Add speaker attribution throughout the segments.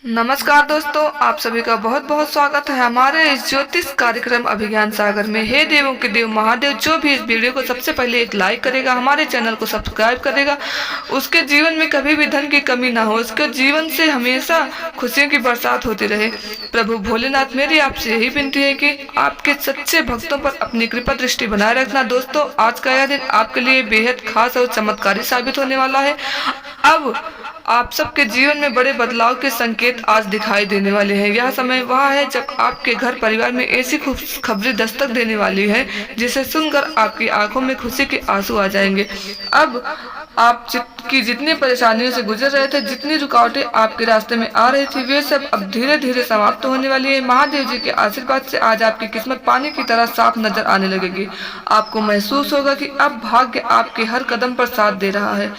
Speaker 1: नमस्कार दोस्तों, आप सभी का बहुत बहुत स्वागत है हमारे इस ज्योतिष कार्यक्रम अभिज्ञान सागर में। हे देवों के देव महादेव, जो भी इस वीडियो को सबसे पहले एक लाइक करेगा, हमारे चैनल को सब्सक्राइब करेगा, उसके जीवन में कभी भी धन की कमी ना हो, उसके जीवन से हमेशा खुशियों की बरसात होती रहे। प्रभु भोलेनाथ, मेरी आपसे यही विनती है कि आपके सच्चे भक्तों पर अपनी कृपा दृष्टि बनाए रखना। दोस्तों, आज का यह दिन आपके लिए बेहद खास और चमत्कारी साबित होने वाला है। अब आप सबके जीवन में बड़े बदलाव के संकेत आज दिखाई देने वाले हैं। यह समय वह है जब आपके घर परिवार में ऐसी खुशखबरी दस्तक देने वाली है जिसे सुनकर आपकी आंखों में खुशी के आंसू आ जाएंगे। अब आप जितनी परेशानियों से गुजर रहे थे, जितनी रुकावटें आपके रास्ते में आ रही थी, वे सब अब धीरे धीरे समाप्त होने वाली है। महादेव जी के आशीर्वाद से आज आपकी किस्मत पानी की तरह साफ नजर आने लगेगी। आपको महसूस होगा कि अब भाग्य आपके हर कदम पर साथ दे रहा है।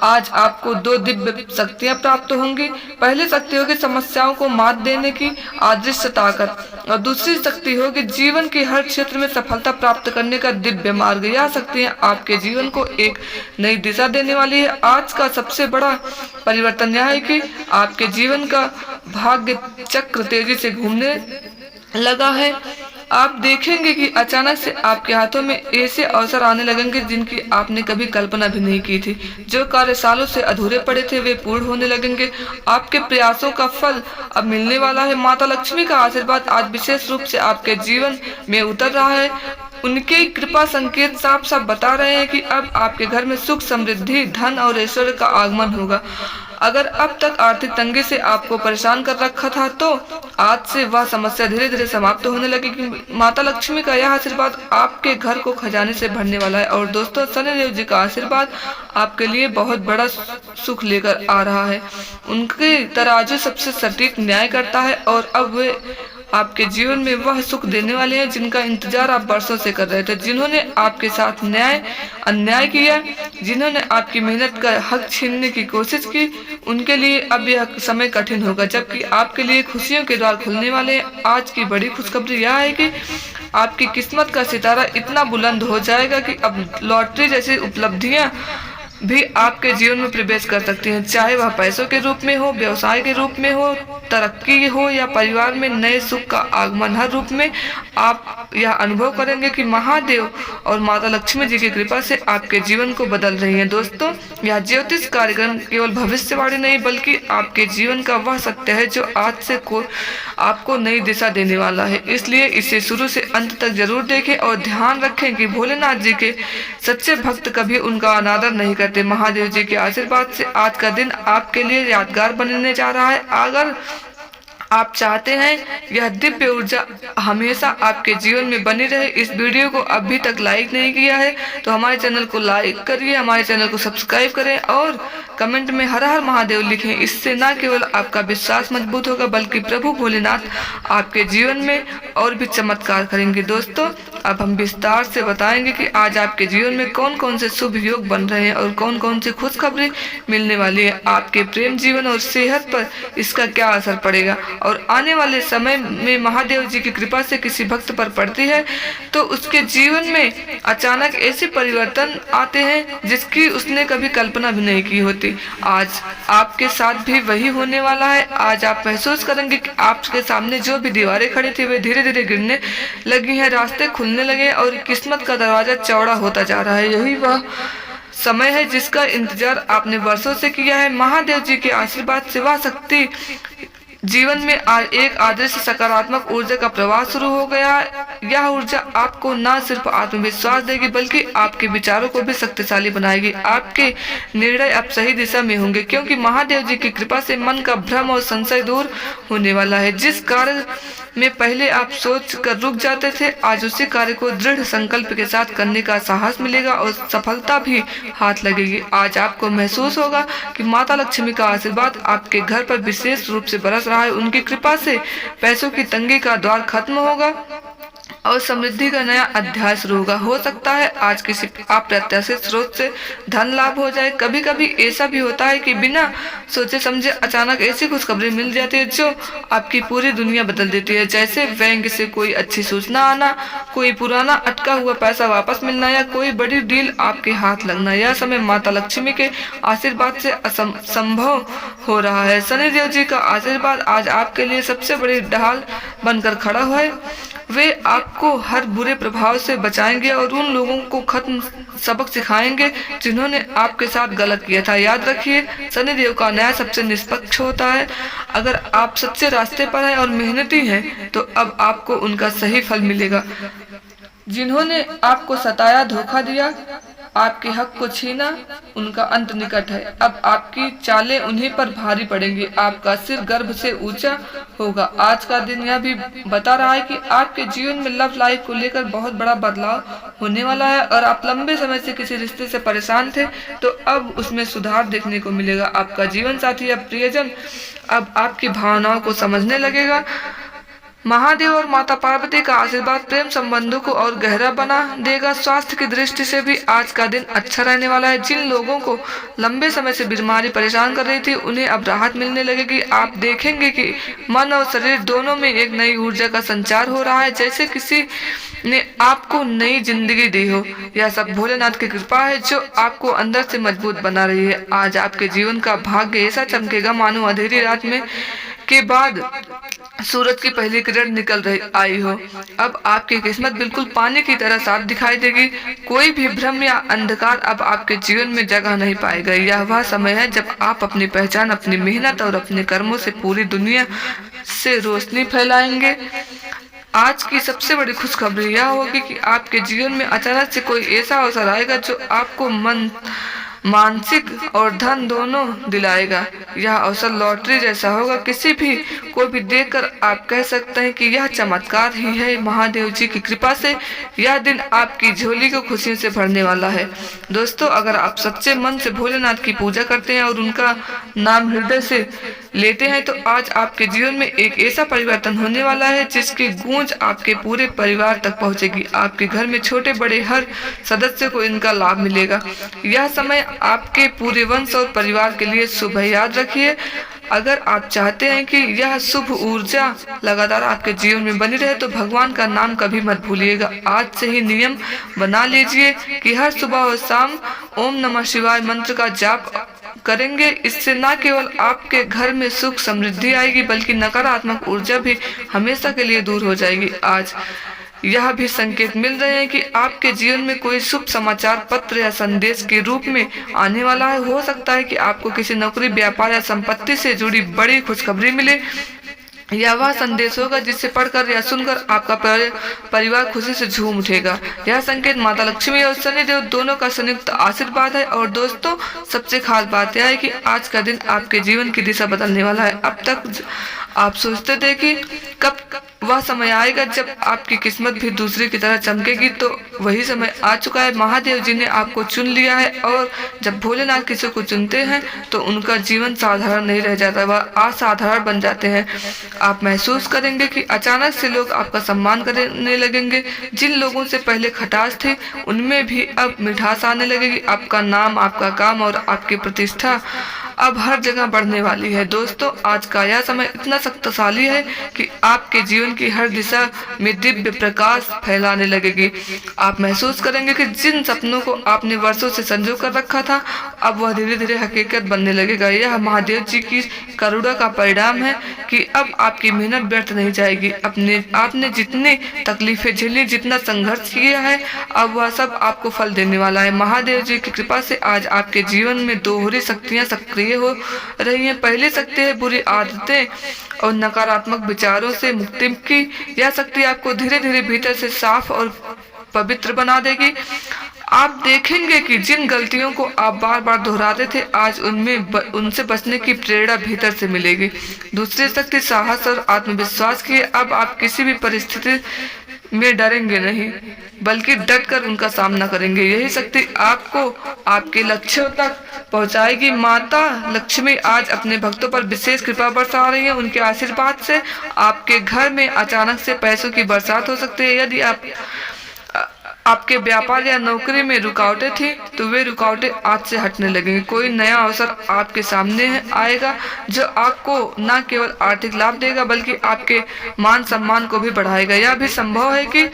Speaker 1: आज आपको दो दिव्य शक्तियां प्राप्त होंगी। पहली शक्ति होगी समस्याओं को मात देने की अदृश्य ताकत, और दूसरी शक्ति होगी जीवन के हर क्षेत्र में सफलता प्राप्त करने का दिव्य मार्ग। यह शक्तियां आपके जीवन को एक नई दिशा देने वाली है। आज का सबसे बड़ा परिवर्तन यह है कि आपके जीवन का भाग्य चक्र तेजी से घूमने लगा है। आप देखेंगे कि अचानक से आपके हाथों में ऐसे अवसर आने लगेंगे जिनकी आपने कभी कल्पना भी नहीं की थी। जो कार्य सालों से अधूरे पड़े थे, वे पूर्ण होने लगेंगे। आपके प्रयासों का फल अब मिलने वाला है। माता लक्ष्मी का आशीर्वाद आज विशेष रूप से आपके जीवन में उतर रहा है। उनके कृपा संकेत साफ साफ बता रहे हैं कि अब आपके घर में सुख, समृद्धि, धन और ऐश्वर्य का आगमन होगा। अगर अब तक आर्थिक तंगी से आपको परेशान कर रखा था, तो आज से वह समस्या धीरे धीरे समाप्त होने लगेगी। माता लक्ष्मी का यह आशीर्वाद आपके घर को खजाने से भरने वाला है। और दोस्तों, शनिदेव जी का आशीर्वाद आपके लिए बहुत बड़ा सुख लेकर आ रहा है। उनके तराजू सबसे सटीक न्याय करता है, और अब वे आपके जीवन में वह सुख देने वाले हैं जिनका इंतजार आप वर्षों से कर रहे थे। जिन्होंने आपके साथ अन्याय किया, जिन्होंने आपकी मेहनत का हक छीनने की कोशिश की, उनके लिए अब यह समय कठिन होगा, जबकि आपके लिए खुशियों के द्वार खुलने वाले हैं। आज की बड़ी खुशखबरी यह है कि आपकी किस्मत का सितारा इतना बुलंद हो जाएगा कि अब लॉटरी जैसी उपलब्धियां भी आपके जीवन में प्रवेश कर सकती हैं। चाहे वह पैसों के रूप में हो, व्यवसाय के रूप में हो, तरक्की हो, या परिवार में नए सुख का आगमन, हर रूप में आप यह अनुभव करेंगे कि महादेव और माता लक्ष्मी जी की कृपा से आपके जीवन को बदल रही है। दोस्तों, यह ज्योतिष कार्यक्रम केवल भविष्यवाणी नहीं, बल्कि आपके जीवन का वह सत्य है जो आज से आपको नई दिशा देने वाला है। इसलिए इसे शुरू से अंत तक जरूर देखें और ध्यान रखें कि भोलेनाथ जी के सच्चे भक्त कभी उनका अनादर नहीं करते। महादेव जी के आशीर्वाद से आज का दिन आपके लिए यादगार बनने जा रहा है। अगर आप चाहते हैं यह दिव्य ऊर्जा हमेशा आपके जीवन में बनी रहे, इस वीडियो को अभी तक लाइक नहीं किया है तो हमारे चैनल को लाइक करिए, हमारे चैनल को सब्सक्राइब करें और कमेंट में हर हर महादेव लिखें। इससे न केवल आपका विश्वास मजबूत होगा, बल्कि प्रभु भोलेनाथ आपके जीवन में और भी चमत्कार करेंगे। दोस्तों, अब हम विस्तार से बताएंगे कि आज आपके जीवन में कौन कौन से शुभ योग बन रहे हैं और कौन कौन सी खुशखबरी मिलने वाली है। आपके प्रेम जीवन और सेहत पर इसका क्या असर पड़ेगा, और आने वाले समय में महादेव जी की कृपा से किसी भक्त पर पड़ती है तो उसके जीवन में अचानक ऐसे परिवर्तन आते हैं जिसकी उसने कभी कल्पना भी नहीं की होती। आज आपके साथ भी वही होने वाला है। आज आप महसूस करेंगे कि आपके सामने जो भी दीवारें खड़ी थी वे धीरे धीरे गिरने लगी हैं, रास्ते खुलने लगे और किस्मत का दरवाजा चौड़ा होता जा रहा है। यही वह समय है जिसका इंतजार आपने वर्षों से किया है। महादेव जी के आशीर्वाद से वह शक्ति जीवन में एक आदर्श सकारात्मक ऊर्जा का प्रवाह शुरू हो गया। यह ऊर्जा आपको न सिर्फ आत्मविश्वास देगी, बल्कि आपके विचारों को भी शक्तिशाली बनाएगी। आपके निर्णय अब सही दिशा में होंगे, क्योंकि महादेव जी की कृपा से मन का भ्रम और संशय दूर होने वाला है। जिस कार्य में पहले आप सोच कर रुक जाते थे, आज उसी कार्य को दृढ़ संकल्प के साथ करने का साहस मिलेगा और सफलता भी हाथ लगेगी। आज आपको महसूस होगा कि माता लक्ष्मी का आशीर्वाद आपके घर पर विशेष रूप से बरस रहा है। उनकी कृपा से पैसों की तंगी का द्वार खत्म होगा और समृद्धि का नया अध्याय शुरू होगा। हो सकता है आज किसी अप्रत्याशित स्रोत से धन लाभ हो जाए। कभी कभी ऐसा भी होता है कि बिना सोचे समझे अचानक ऐसी खुशखबरी मिल जाती है जो आपकी पूरी दुनिया बदल देती है, जैसे बैंक से कोई अच्छी सूचना आना, कोई पुराना अटका हुआ पैसा वापस मिलना या कोई बड़ी डील आपके हाथ लगना। यह समय माता लक्ष्मी के आशीर्वाद से असंभव हो रहा है। शनिदेव जी का आशीर्वाद आज आपके लिए सबसे बड़ी ढाल बनकर खड़ा है। वे आपको हर बुरे प्रभाव से बचाएंगे और उन लोगों को खत्म सबक सिखाएंगे जिन्होंने आपके साथ गलत किया था। याद रखिए, शनिदेव का न्याय सबसे निष्पक्ष होता है। अगर आप सच्चे रास्ते पर हैं और मेहनती हैं तो अब आपको उनका सही फल मिलेगा। जिन्होंने आपको सताया, धोखा दिया, आपके हक को छीना, उनका अंत निकट है। अब आपकी चालें उन्हीं पर भारी पड़ेंगी। आपका सिर गर्भ से ऊंचा होगा। आज का दिन यह भी बता रहा है कि आपके जीवन में लव लाइफ को लेकर बहुत बड़ा बदलाव होने वाला है और आप लंबे समय से किसी रिश्ते से परेशान थे तो अब उसमें सुधार देखने को मिलेगा। आपका जीवन साथी या प्रियजन अब आपकी भावनाओं को समझने लगेगा। महादेव और माता पार्वती का आशीर्वाद प्रेम संबंधों को और गहरा बना देगा। स्वास्थ्य की दृष्टि से भी आज का दिन अच्छा रहने वाला है। जिन लोगों को लंबे समय से बीमारी परेशान कर रही थी उन्हें अब राहत मिलने लगेगी। आप देखेंगे कि मन और शरीर दोनों में एक नई ऊर्जा का संचार हो रहा है, जैसे किसी ने आपको नई जिंदगी दी हो। यह सब भोलेनाथ की कृपा है जो आपको अंदर से मजबूत बना रही है। आज आपके जीवन का भाग्य ऐसा चमकेगा मानो अंधेरी रात में के बाद सूरज की पहली किरण निकल रही आई हो। अब आपकी किस्मत बिल्कुल पानी की तरह साफ दिखाई देगी। कोई भी भ्रम या अंधकार अब आपके जीवन में जगह नहीं पाएगा। यह वह समय है जब आप अपनी पहचान, अपनी मेहनत और अपने कर्मों से पूरी दुनिया से रोशनी फैलाएंगे। आज की सबसे बड़ी खुशखबरी यह होगी कि आपके जीवन में अचानक से कोई ऐसा अवसर आएगा जो आपको मानसिक और धन दोनों दिलाएगा। यह अवसर लॉटरी जैसा होगा। किसी भी को भी देखकर आप कह सकते हैं कि यह चमत्कार ही है। महादेव जी की कृपा से यह दिन आपकी झोली को खुशियों से भरने वाला है। दोस्तों, अगर आप सच्चे मन से भोलेनाथ की पूजा करते हैं और उनका नाम हृदय से लेते हैं तो आज आपके जीवन में एक ऐसा परिवर्तन होने वाला है जिसकी गूंज आपके पूरे परिवार तक पहुंचेगी। आपके घर में छोटे बड़े हर सदस्य को इनका लाभ मिलेगा। यह समय आपके पूरे वंश और परिवार के लिए शुभ है। याद रखिए, अगर आप चाहते हैं कि यह शुभ ऊर्जा लगातार आपके जीवन में बनी रहे तो भगवान का नाम कभी मत भूलिएगा। आज से ही नियम बना लीजिए कि हर सुबह और शाम ओम नमः शिवाय मंत्र का जाप करेंगे। इससे न केवल आपके घर में सुख समृद्धि आएगी बल्कि नकारात्मक ऊर्जा भी हमेशा के लिए दूर हो जाएगी। आज यह भी संकेत मिल रहे हैं कि आपके जीवन में कोई शुभ समाचार पत्र या संदेश के रूप में आने वाला है। हो सकता है कि आपको किसी नौकरी, व्यापार या संपत्ति से जुड़ी बड़ी खुशखबरी मिले। यह वह संदेश होगा जिसे पढ़कर या सुनकर आपका परिवार खुशी से झूम उठेगा। यह संकेत माता लक्ष्मी और शनिदेव दोनों का संयुक्त आशीर्वाद है। और दोस्तों, सबसे खास बात यह है कि आज का दिन आपके जीवन की दिशा बदलने वाला है। अब तक आप सोचते थे कि कब वह समय आएगा जब आपकी किस्मत भी दूसरे की तरह चमकेगी, तो वही समय आ चुका है। महादेव जी ने आपको चुन लिया है और जब भोलेनाथ किसी को चुनते हैं तो उनका जीवन साधारण नहीं रह जाता, वह असाधारण बन जाते हैं। आप महसूस करेंगे कि अचानक से लोग आपका सम्मान करने लगेंगे। जिन लोगों से पहले खटास थी उनमें भी अब मिठास आने लगेगी। आपका नाम, आपका काम और आपकी प्रतिष्ठा अब हर जगह बढ़ने वाली है। दोस्तों, आज का यह समय इतना शक्तिशाली है कि आपके जीवन की हर दिशा में दिव्य प्रकाश फैलाने लगेगी। आप महसूस करेंगे कि जिन सपनों को आपने वर्षों से संजो कर रखा था अब वह धीरे धीरे हकीकत बनने लगेगा। यह महादेव जी की करुणा का परिणाम है कि अब आपकी मेहनत व्यर्थ नहीं जाएगी। आपने जितनी तकलीफें झेली, जितना संघर्ष किया है, अब वह सब आपको फल देने वाला है। महादेव जी की कृपा से आज आपके जीवन में दोहरी शक्तियां सक्रिय हो रही हैं। पहली शक्ति है बुरी आदतें और नकारात्मक विचारों से मुक्ति की। यह शक्ति आपको धीरे धीरे भीतर से साफ और पवित्र बना देगी। आप देखेंगे कि जिन गलतियों को आप बार बार दोहराते थे आज उनसे बचने की प्रेरणा भीतर से मिलेगी। दूसरी शक्ति साहस और आत्मविश्वास की। अब आप किसी भी परिस्थिति में डरेंगे नहीं, बल्कि डट कर उनका सामना करेंगे। यही शक्ति आपको आपके लक्ष्यों तक पहुंचाएगी। माता लक्ष्मी आज अपने भक्तों पर विशेष कृपा बरसा रही है। उनके आशीर्वाद से आपके घर में अचानक से पैसों की बरसात हो सकती है। यदि आपके व्यापार या नौकरी में रुकावटें थी तो वे रुकावटें आज से हटने लगेंगी। कोई नया अवसर आपके सामने आएगा जो आपको न केवल आर्थिक लाभ देगा बल्कि आपके मान सम्मान को भी बढ़ाएगा। यह भी संभव है कि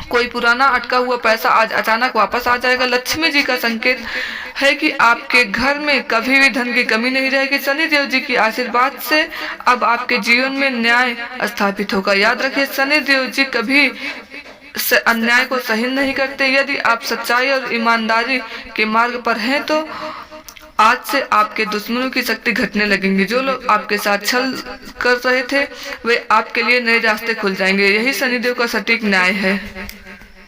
Speaker 1: कोई पुराना अटका हुआ पैसा आज अचानक वापस आ जाएगा। लक्ष्मी जी का संकेत है कि आपके घर में कभी भी धन की कमी नहीं रहेगी। शनिदेव जी के आशीर्वाद से अब आपके जीवन में न्याय स्थापित होगा। याद रखिए, शनिदेव जी कभी से अन्याय को सहन नहीं करते। यदि आप सच्चाई और ईमानदारी के मार्ग पर हैं तो आज से आपके दुश्मनों की शक्ति घटने लगेंगी। जो लोग आपके साथ छल कर रहे थे वे आपके लिए नए रास्ते खुल जाएंगे। यही शनिदेव का सटीक न्याय है।